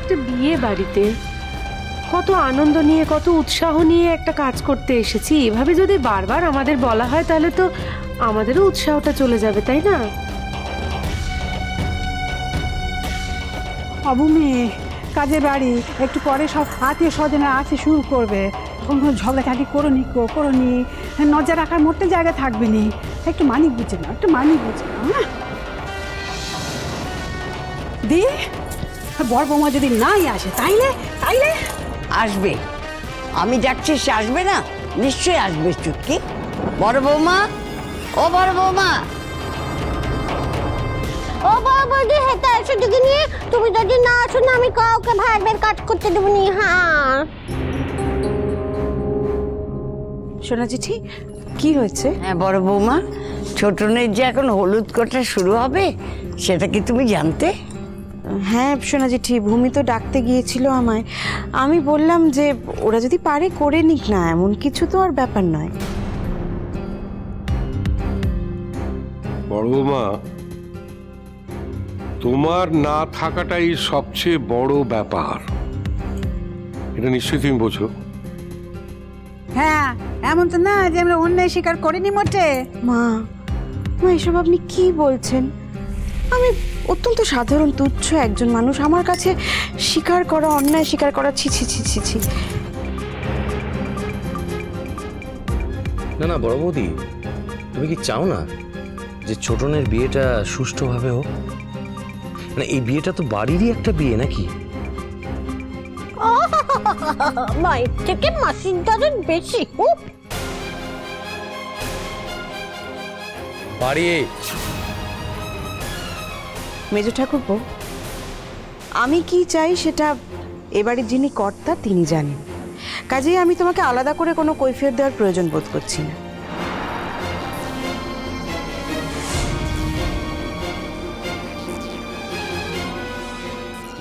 একটা বিয়ে বাড়িতে কত আনন্দ নিয়ে কত উৎসাহ নিয়ে একটা কাজ করতে এসেছি, এভাবে যদি বারবার আমাদের বলা হয় তাহলে তো আমাদেরও উৎসাহটা চলে যাবে, তাই না? অবুমি কাজের বাড়ি একটু পরে সব আত্মীয় স্বজনের আসতে শুরু করবে, কোনো ঝগড়াঝাটি করোনি, নজর রাখার মোটে জায়গা থাকবে নি। একটু মানিক বুঝে না, একটু মানিক বুঝে না না দি। বড় বৌমা যদি নাই আসে তাইলে তাইলে আসবে, আমি যাচ্ছি, সে আসবে না? নিশ্চয়ই আসবে চুটকি। বড় বৌমা, ও বড় বৌমা। ও বৌদি হেঁটে আসো দিকে নিয়ে, তুমি যদি না আসো না আমি কাউকে ভাইয়ের কাজ করতে দেবো নি। হ্যাঁ সোনা চিঠি কি হয়েছে? হ্যাঁ বড় বৌমা, ছোটনের যে এখন হলুদ কোটা শুরু হবে সেটা কি তুমি জানতে? হ্যাঁ সোনা চিঠি, ভূমি তো ডাকতে গিয়েছিল আমায়। আমি বললাম যে ওরা যদি পারে করে নিক না, এমন কিছু তো আর ব্যাপার নয়। বড় বৌমা, তোমার না থাকাটাই সবচেয়ে বড় ব্যাপার, এটা নিশ্চয়ই তুমি বোঝো। হ্যাঁ এমন তো না যে আমরা অন্যায় স্বীকার করিনি মোটে। মা মা এসব আপনি কি বলছেন? আমি অত্যন্ত সাধারণ তুচ্ছ একজন মানুষ, আমার কাছে স্বীকার করা অন্যায় স্বীকার করা ছি ছি ছি ছি ছি। না না বড় বৌদি, তুমি কি চাও না যে ছোটনের বিয়েটা সুষ্ঠুভাবে হোক? মানে এই বিয়েটা তো বাড়িরই একটা বিয়ে নাকি? মায়ের থেকে মাসির দরদ বেশি। বাড়ি মেজো ঠাকুরপো, আমি কি চাই সেটা এবারে যিনি কর্তা তিনি জানেন, কাজেই আমি তোমাকে আলাদা করে কোনো কৈফিয়ত দেওয়ার প্রয়োজন বোধ করছি না।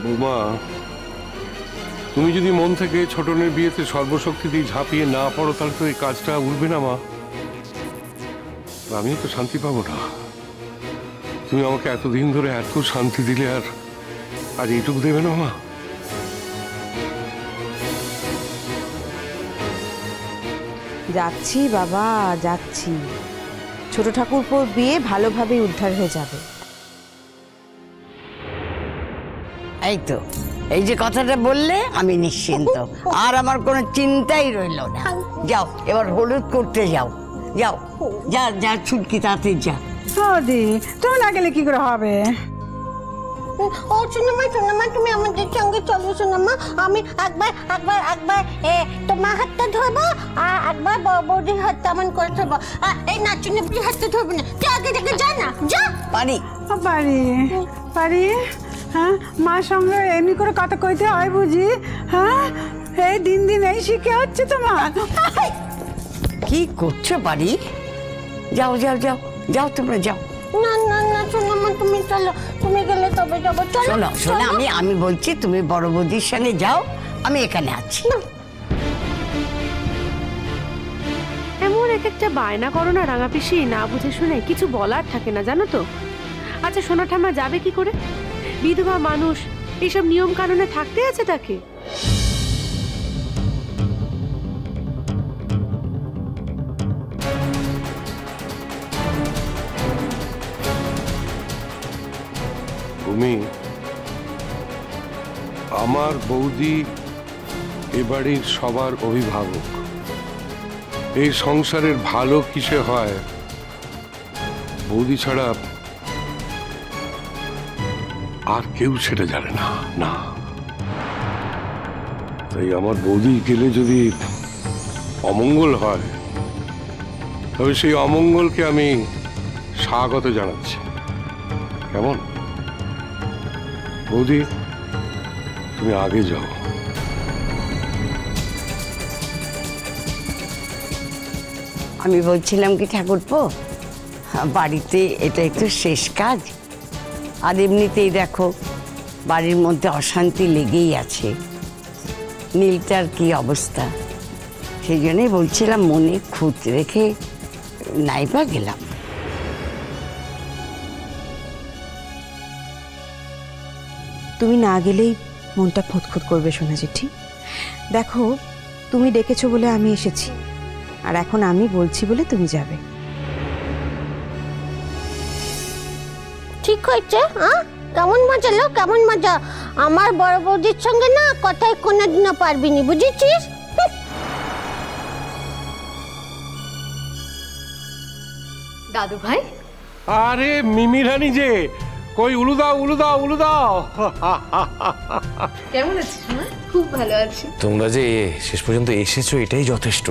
বৌমা, তুমি যদি মন থেকে ছোটনের বিয়েতে সর্বশক্তি দিয়ে ঝাঁপিয়ে না পড়ো তাহলে তো এই কাজটা উঠবে না মা, আমিও তো শান্তি পাবো না। তুমি আমাকে এতদিন ধরে এত শান্তি দিলে আর আজ এইটুকু দেবে না মা? যাচ্ছি বাবা যাচ্ছি, ছোট ঠাকুরপোর বিয়ে ভালোভাবে উদ্ধার হয়ে যাবে। এই তো, এই যে কথাটা বললে আমি নিশ্চিন্ত, আর আমার কোনো চিন্তাই রইল না। যাও এবার হলুদ করতে যাও, যাও যা যা ছুটকি, তাড়াতাড়ি যা। দি তুমি না গেলে কি করে হবে? ও সোনামা তুমি আমাদের সঙ্গে চলো সোনামা। আমি একবার তোমার হাতটা ধরবো আর একবার বৌদির হাতটা এমন করে ধরবো। এই নাচুনি হাতটা ধরবো না, আগে থেকে যা না যা। পারি পারি হ্যাঁ, মার সঙ্গে এমনি করে কথা কইতে হয় বুঝি? হ্যাঁ এই দিন দিন এই শিখে হচ্ছে তোমার। কি করছো পারি? যাও যাও যাও যাও, তোমরা যাও। না না না সোনামা তুমি চলো, তুমি গেলে তবে যাবো। শোনো শোনো, আমি বলছি তুমি বড় বৌদির সঙ্গে যাও, আমি এখানে আছি। এমন এক একটা বায়না করো না রাঙা পিসি, না বুঝে শুনে কিছু বলার থাকে না জানো তো। আচ্ছা সোনা ঠাম্মা যাবে কি করে? বিধবা মানুষ, এইসব নিয়ম কানুনে থাকতে আছে তাকে। তুমি আমার বৌদি এবাড়ির সবার অভিভাবক, এই সংসারের ভালো কিসে হয় বৌদি ছাড়া আর কেউ সেটা জানে না। না, তাই আমার বৌদি গেলে যদি অমঙ্গল হয় তবে সেই অমঙ্গলকে আমি স্বাগত জানাচ্ছি। কেমন বৌদি, তুমি আগে যাও। আমি বলছিলাম কি ঠাকুরপো, বাড়িতে এটা একটু শেষ কাজ, আর এমনিতেই দেখো বাড়ির মধ্যে অশান্তি লেগেই আছে, নীলটার কি অবস্থা, সেই জন্যই বলছিলাম মনে খুঁত রেখে নাইবা গেলাম। তুমি না গেলেই মনটা খুঁতখুত করবে সোনা জেঠি। দেখো, তুমি ডেকেছো বলে আমি এসেছি, আর এখন আমি বলছি বলে তুমি যাবে। ঠিক হয়েছে। হ্যাঁ, কেমন মজা লো, কেমন মজা। আমার বড় বৌদির সঙ্গে না কথায় কোনোদিনও পারবি নি, বুঝেছিস? দাদু ভাই, আরে মিমি রানী যে, কই উলু দাও উলু দাও উলু দাও। কেমন আছিস? খুব ভালো আছি। তোমরা যে শেষ পর্যন্ত এসেছো এটাই যথেষ্ট।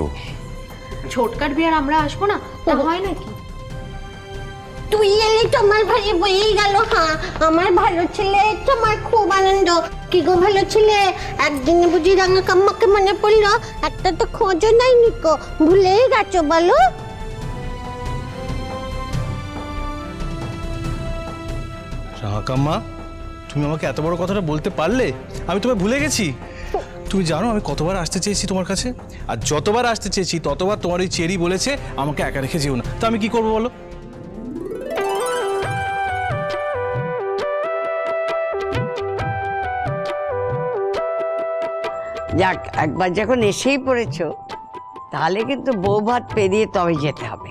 ছোটকার বিয়ার আমরা আসবো না, তা হয় নাকি? তুই এলে তোমার ভাই বলেই গেল। হ্যাঁ, আমার ভালো ছেলে, তোমার খুব আনন্দ। কি গো ভালো ছেলে, একদিনে বুঝি রাঙা কাম্মাকে মনে পড়লো? একটা তো খোঁজও নাই নিকো, ভুলেই গেছো বলো? রাঙাকাম্মা, তুমি আমাকে এত বড় কথাটা বলতে পারলে? আমি তোমায় ভুলে গেছি। তুমি জানো আমি কতবার আসতে চেয়েছি তোমার কাছে, আর যতবার আসতে চেয়েছি ততবার তোমার ওই চেরি বলেছে আমাকে একা রেখে যেও না। তো আমি কি করবো বলো? যাক, একবার যখন এসেই পড়েছো তাহলে কিন্তু বউ ভাত পেরিয়ে তবে যেতে হবে।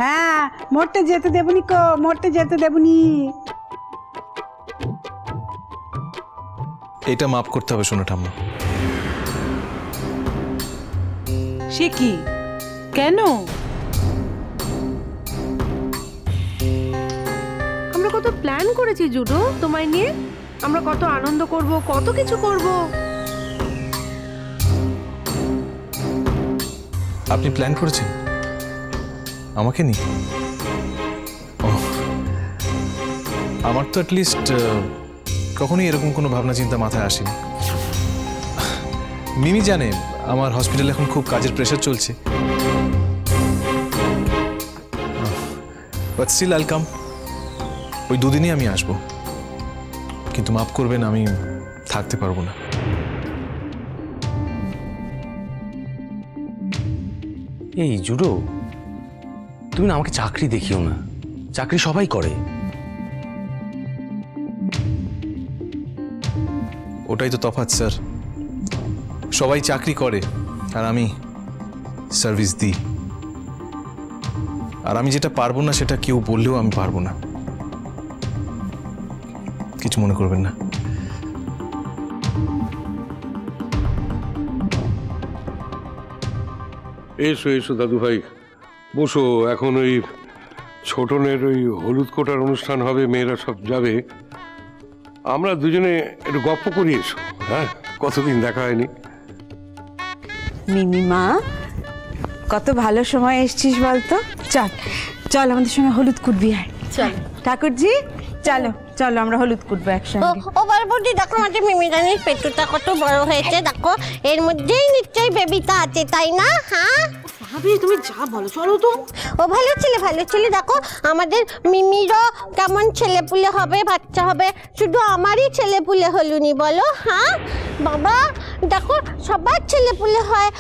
হ্যাঁ, মরতে যেতে দেবনি কো, মরতে যেতে দেবনি। এটা মাফ করতে হবে শোনো ঠাম্মা। সে কি? কেন? আমরা কত প্ল্যান করেছি জুডো তোমায় নিয়ে, আমরা কত আনন্দ করব, কত কিছু করব। আপনি প্ল্যান করেছেন আমাকে নিয়ে? আমার তো অ্যাটলিস্ট কখনোই এরকম কোনো ভাবনা চিন্তা মাথায় আসেনি। মিমি জানে আমার হসপিটালে এখন খুব কাজের প্রেশার চলছে, বাট স্টিল আইল কাম। ওই দুদিনই আমি আসবো, কিন্তু মাফ করবেন আমি থাকতে পারবো না। এই জুডো, তুমি না আমাকে চাকরি দেখিও না, চাকরি সবাই করে। ওটাই তো তফাৎ স্যার, সবাই চাকরি করে আর আমি সার্ভিস দিই। আর আমি যেটা পারবো না সেটা কেউ বললেও আমি পারবো না, কিছু মনে করবেন না। এসো এসো দাদু ভাই, বসো। এখন ওই ছোটনের ওই হলুদ কোটার অনুষ্ঠান হবে, মেয়েরা সব যাবে, আমরা দুজনে একটু গপ্প করি। এসো। হ্যাঁ, কতদিন দেখা হয়নি। মিমিমা, কত ভালো সময় এসছিস বলতো। চল চল আমাদের সঙ্গে হলুদ কুটবি। আর চল ঠাকুরজি, চলো চলো আমরা হলুদ কুটবো একসঙ্গে। ও বড় বৌদি, দেখো আমাদের মিমি রানীর পেটুটা কত বড় হয়েছে। দেখো, এর মধ্যেই নিশ্চয়ই বেবিটা আছে, তাই না? হ্যাঁ ভাবি, তুমি যা বলো, চলো তো। ও ভালো ছেলে, ভালো ছেলে। দেখো আমাদের মিমিরও কেমন ছেলেপুলে হবে, বাচ্চা হবে। শুধু আমারই ছেলেপুলে হলুনি বলো? হ্যাঁ বাবা, দেখো সবার ছেলেপুলে হয়,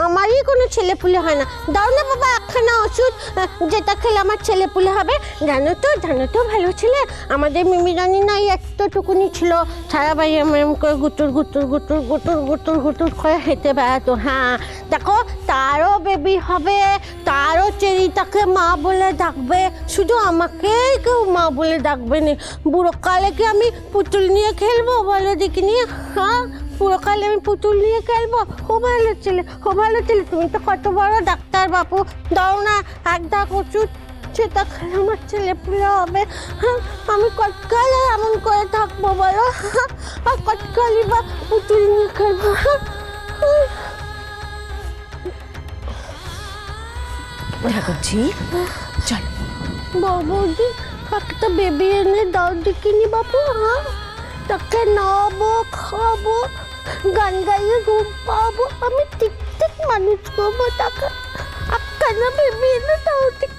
আমারই কোনো ছেলেপুলে হয় না। দাও না বাবা একখানা ওষুধ, যেটা খেলে আমার ছেলেপুলে হবে। জানো তো ভালো ছেলে, আমাদের মিমি রানী না এতটুকুনি ছিল, সারা বাড়ি এরম করে গুটুর গুটুর গুটুর গুটুর গুটুর গুটুর করে হেঁটে বেড়াতো। হ্যাঁ দেখো, তারও বেবি হবে, তারও চেরিটাকে মা বলে ডাকবে, শুধু আমাকেই কেউ মা বলে ডাকবে না। বুড়ো কালে কি আমি পুতুল নিয়ে খেলবো বলো দেখিনি? হ্যাঁ, পুরো কালে আমি পুতুল নিয়ে খেলবো? ও ভালো ছেলে, ও ভালো ছেলে। তুমি তো কত বড় ডাক্তার বাপু, দাও না এক ডাক ওষুধ, সেটা খেলে আমার ছেলে পুলে হবে। হ্যাঁ, আমি কতকালে এমন করে থাকবো বলো? আর কতকালই বা পুতুল নিয়ে খেলবো? ঠাকুরজি চল। বৌদি, একটা বেবি এনে দাও দেখিনি বাপু। হ্যাঁ, তাকে নাবো, খাবো, গান গাইয়ে ঘুম পাবো, আমি ঠিক ঠিক মানুষ করবো। তাকে একখানা বেবি এনে দাও দেখিনি।